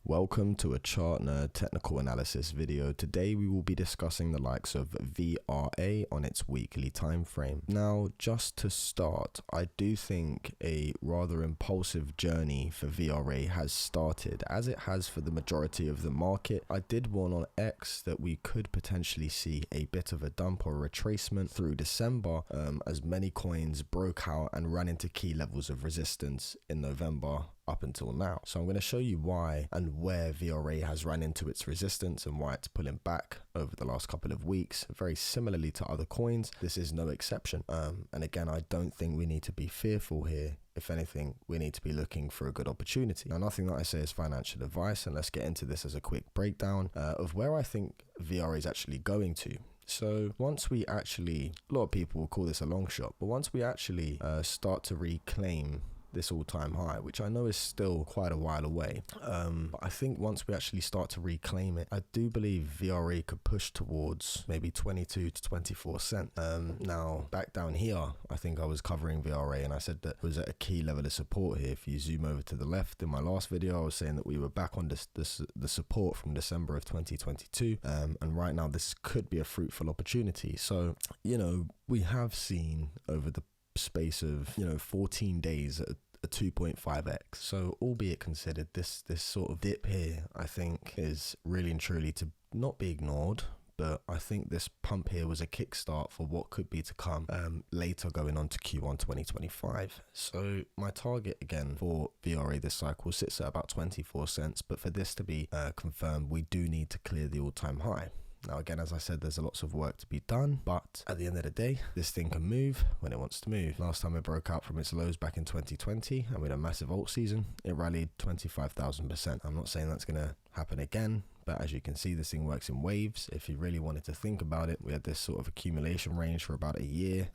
Welcome to a Chart Nerd technical analysis video. Today we will be discussing the likes of VRA on its weekly time frame. Now, just to start, I do think a rather impulsive journey for VRA has started, as it has for the majority of the market. I did warn on X that we could potentially see a bit of a dump or retracement through December, as many coins broke out and ran into key levels of resistance in November up until now. So I'm going to show you why and where VRA has ran into its resistance and why it's pulling back over the last couple of weeks. Very similarly to other coins, this is no exception. And again, I don't think we need to be fearful here. If anything, we need to be looking for a good opportunity. Now, nothing that I say is financial advice, and let's get into this as a quick breakdown of where I think VRA is actually going to. So once we actually, a lot of people will call this a long shot, but once we actually start to reclaim this all-time high, which I know is still quite a while away, but I think once we actually start to reclaim it, I do believe VRA could push towards maybe 22 to 24 cents. Now back down here, I think I was covering VRA and I said that it was at a key level of support here. If you zoom over to the left in my last video, I was saying that we were back on the support from December of 2022, and right now this could be a fruitful opportunity. So, you know, we have seen over the space of 14 days a 2.5x. So albeit considered, this sort of dip here I think is really and truly to not be ignored, but I think this pump here was a kickstart for what could be to come later going on to Q1 2025. So my target again for VRA this cycle sits at about 24 cents, but for this to be confirmed, we do need to clear the all-time high. Now, again, as I said, there's lots of work to be done, but at the end of the day, this thing can move when it wants to move. Last time it broke out from its lows back in 2020, and with a massive alt season, it rallied 25,000%. I'm not saying that's going to happen again, but as you can see, this thing works in waves. If you really wanted to think about it, we had this sort of accumulation range for about a year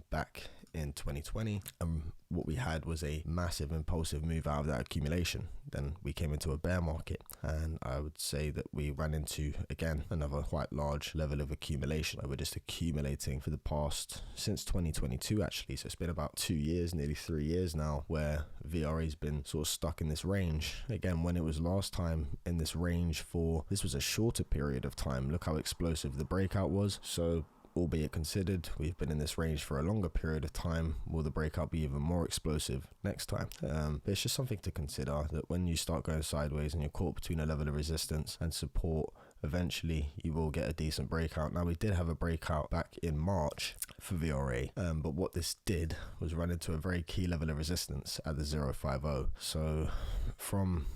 back in 2020, and what we had was a massive impulsive move out of that accumulation. Then we came into a bear market, and I would say that we ran into, again, another quite large level of accumulation. We're just accumulating for the past, since 2022 actually, so it's been about 2 years, nearly 3 years now, where VRA's been sort of stuck in this range. Again, when it was last time in this range for, this was a shorter period of time, look how explosive the breakout was. So albeit considered, we've been in this range for a longer period of time. Will the breakout be even more explosive next time? But it's just something to consider, that when you start going sideways and you're caught between a level of resistance and support, eventually you will get a decent breakout. Now, we did have a breakout back in March for VRA, but what this did was run into a very key level of resistance at the 050. So from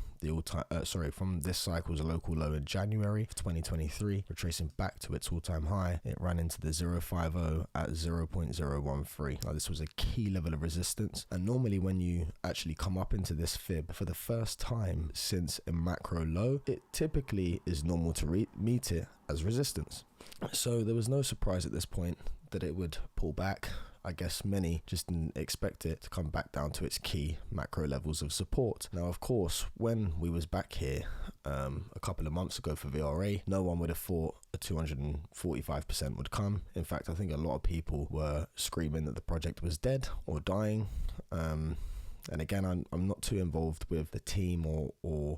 from this cycle's local low in January of 2023, retracing back to its all-time high, it ran into the 050 at 0.013. Now, this was a key level of resistance, and normally when you actually come up into this fib for the first time since a macro low, it typically is normal to meet it as resistance. So there was no surprise at this point that it would pull back. I guess many just didn't expect it to come back down to its key macro levels of support. Now, of course, when we was back here a couple of months ago for VRA, no one would have thought a 245% would come. In fact, I think a lot of people were screaming that the project was dead or dying. And again, I'm not too involved with the team or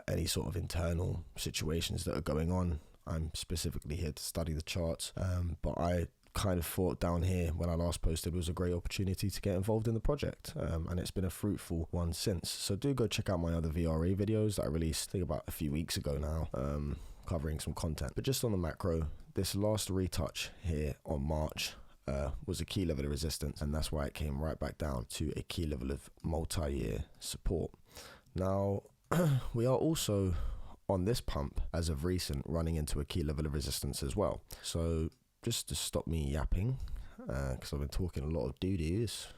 any sort of internal situations that are going on. I'm specifically here to study the charts, but I kind of thought down here when I last posted it was a great opportunity to get involved in the project, and it's been a fruitful one since. So do go check out my other VRA videos that I released, I think about a few weeks ago now, covering some content. But just on the macro, this last retouch here on March was a key level of resistance, and that's why it came right back down to a key level of multi-year support. Now, we are also on this pump as of recent running into a key level of resistance as well. So just to stop me yapping, because I've been talking a lot of doo-doos.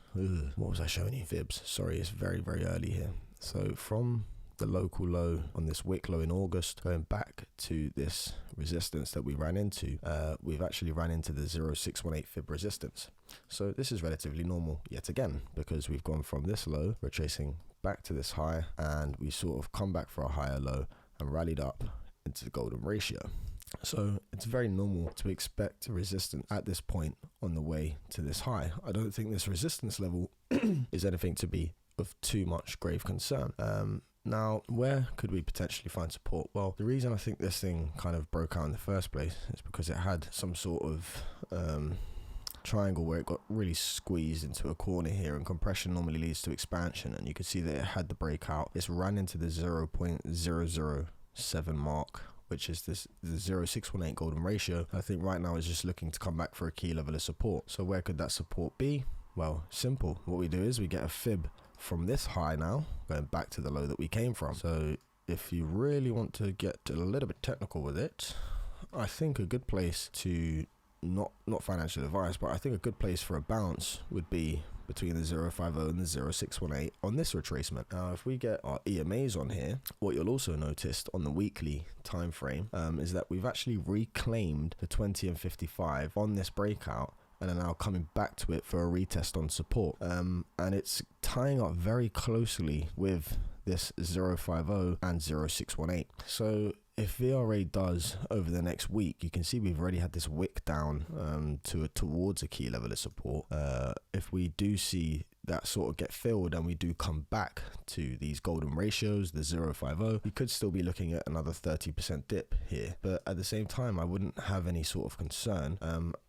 What was I showing you? Fibs. Sorry, it's very, very early here. So from the local low on this wick low in August, going back to this resistance that we ran into, we've actually ran into the 0.618 fib resistance. So this is relatively normal yet again, because we've gone from this low, retracing back to this high, and we sort of come back for a higher low and rallied up into the golden ratio. So it's very normal to expect a resistance at this point on the way to this high. I don't think this resistance level is anything to be of too much grave concern. Now, where could we potentially find support? Well, the reason I think this thing kind of broke out in the first place is because it had some sort of triangle where it got really squeezed into a corner here, and compression normally leads to expansion, and you could see that it had the breakout. It's ran into the 0.007 mark, which is the 0.618 golden ratio. I think right now is just looking to come back for a key level of support. So where could that support be? Well, simple. What we do is we get a fib from this high now, going back to the low that we came from. So if you really want to get a little bit technical with it, I think a good place to, not financial advice, but I think a good place for a bounce would be between the 0.50 and the 0.618 on this retracement. Now, if we get our EMAs on here, what you'll also notice on the weekly time frame is that we've actually reclaimed the 20 and 55 on this breakout, and are now coming back to it for a retest on support. And it's tying up very closely with this 0.50 and 0.618. So if VRA does over the next week, you can see we've already had this wick down towards a key level of support. If we do see that sort of get filled and we do come back to these golden ratios, the 0.50, we could still be looking at another 30% dip here. But at the same time, I wouldn't have any sort of concern,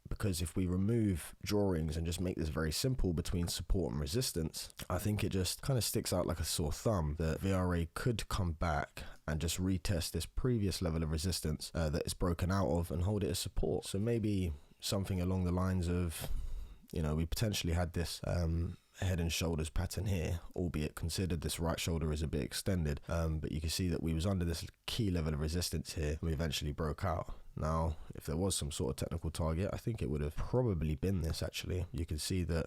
because if we remove drawings and just make this very simple between support and resistance, I think it just kind of sticks out like a sore thumb that VRA could come back and just retest this previous level of resistance that it's broken out of and hold it as support. So maybe something along the lines of, we potentially had this head and shoulders pattern here, albeit considered this right shoulder is a bit extended, but you can see that we was under this key level of resistance here, and we eventually broke out. Now, if there was some sort of technical target, I think it would have probably been this actually. You can see that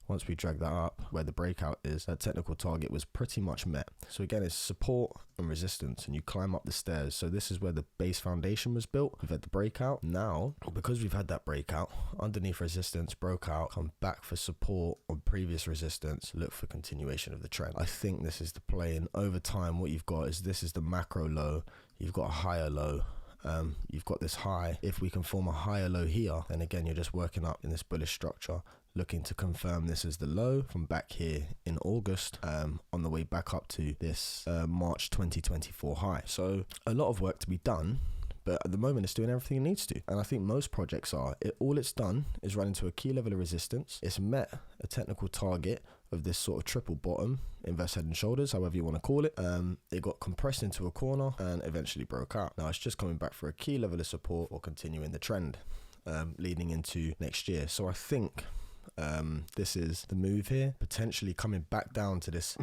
once we drag that up where the breakout is, that technical target was pretty much met. So again, it's support and resistance, and you climb up the stairs. So this is where the base foundation was built. We've had the breakout. Now, because we've had that breakout, underneath resistance, broke out, come back for support on previous resistance, look for continuation of the trend. I think this is the play, and over time what you've got is this is the macro low, you've got a higher low, you've got this high. If we can form a higher low here, then again you're just working up in this bullish structure, looking to confirm this is the low from back here in August, on the way back up to this March 2024 high. So a lot of work to be done, but at the moment it's doing everything it needs to, and I think most projects are. All it's done is run into a key level of resistance. It's met a technical target of this sort of triple bottom, inverse head and shoulders, however you want to call it. It got compressed into a corner and eventually broke out. Now it's just coming back for a key level of support or continuing the trend leading into next year. So I think this is the move here, potentially coming back down to this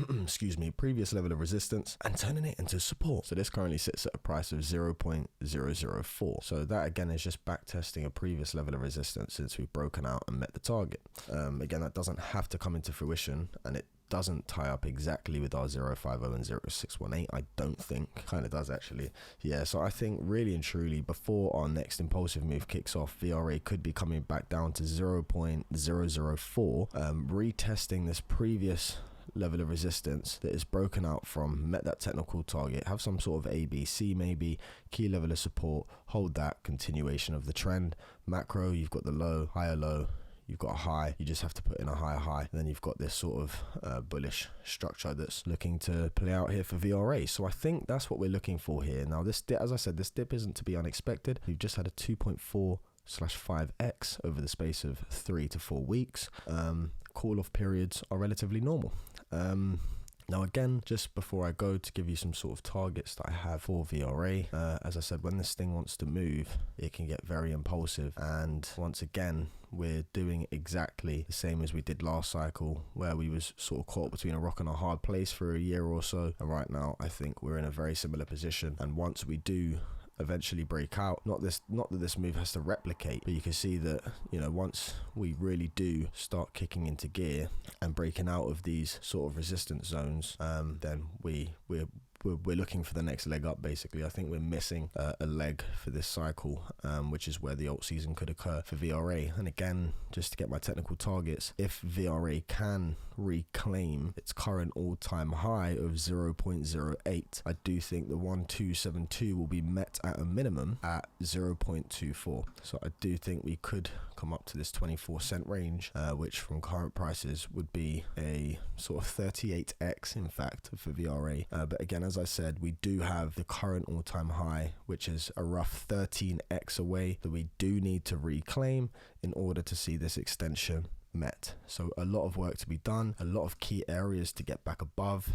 previous level of resistance and turning it into support. So this currently sits at a price of 0.004. So that again is just back testing a previous level of resistance since we've broken out and met the target. Again, that doesn't have to come into fruition, and it doesn't tie up exactly with our 0.50 and 0.618, I don't think. Kind of does actually. Yeah, so I think really and truly before our next impulsive move kicks off, VRA could be coming back down to 0.004, retesting this previous level of resistance that is broken out from, met that technical target, have some sort of ABC maybe, key level of support, hold that, continuation of the trend. Macro, you've got the low, higher low, you've got a high, you just have to put in a higher high, and then you've got this sort of bullish structure that's looking to play out here for VRA. So I think that's what we're looking for here. Now this dip, as I said, this dip isn't to be unexpected. We've just had a 2.4/5x over the space of 3 to 4 weeks. Call off periods are relatively normal. Now again, just before I go to give you some sort of targets that I have for VRA, as I said, when this thing wants to move, it can get very impulsive, and once again we're doing exactly the same as we did last cycle, where we was sort of caught between a rock and a hard place for a year or so, and right now I think we're in a very similar position. And once we do eventually break out, not that this move has to replicate, but you can see that, once we really do start kicking into gear and breaking out of these sort of resistance zones, then we're we're looking for the next leg up. Basically, I think we're missing a leg for this cycle, which is where the alt season could occur for VRA. And again, just to get my technical targets, if VRA can reclaim its current all-time high of 0.08, I do think the 1272 will be met at a minimum at 0.24. So I do think we could come up to this 24-cent range, which from current prices would be a sort of 38x in fact for VRA. But again, as I said, we do have the current all-time high, which is a rough 13x away, that we do need to reclaim in order to see this extension met. So a lot of work to be done, a lot of key areas to get back above.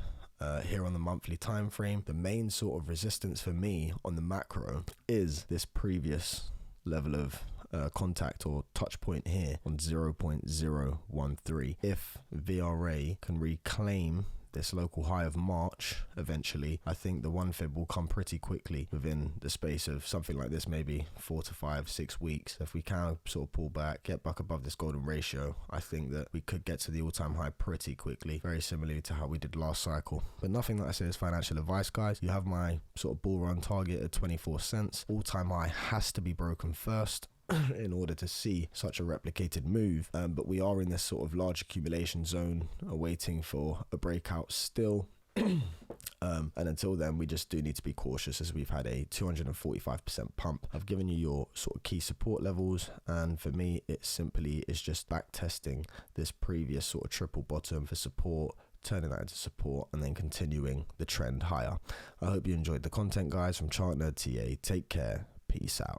Here on the monthly time frame, the main sort of resistance for me on the macro is this previous level of contact or touch point here on 0.013. If VRA can reclaim this local high of March eventually, I think the 1 fib will come pretty quickly within the space of something like this, maybe 4 to 5, 6 weeks. If we can sort of pull back, get back above this golden ratio, I think that we could get to the all-time high pretty quickly, very similarly to how we did last cycle. But nothing that I say is financial advice, guys. You have my sort of bull run target at 24 cents. All-time high has to be broken first in order to see such a replicated move, but we are in this sort of large accumulation zone awaiting for a breakout still. And until then, we just do need to be cautious, as we've had a 245% pump. I've given you your sort of key support levels, and for me it simply is just back testing this previous sort of triple bottom for support, turning that into support, and then continuing the trend higher. I hope you enjoyed the content, guys. From Chart Nerd TA, take care, peace out.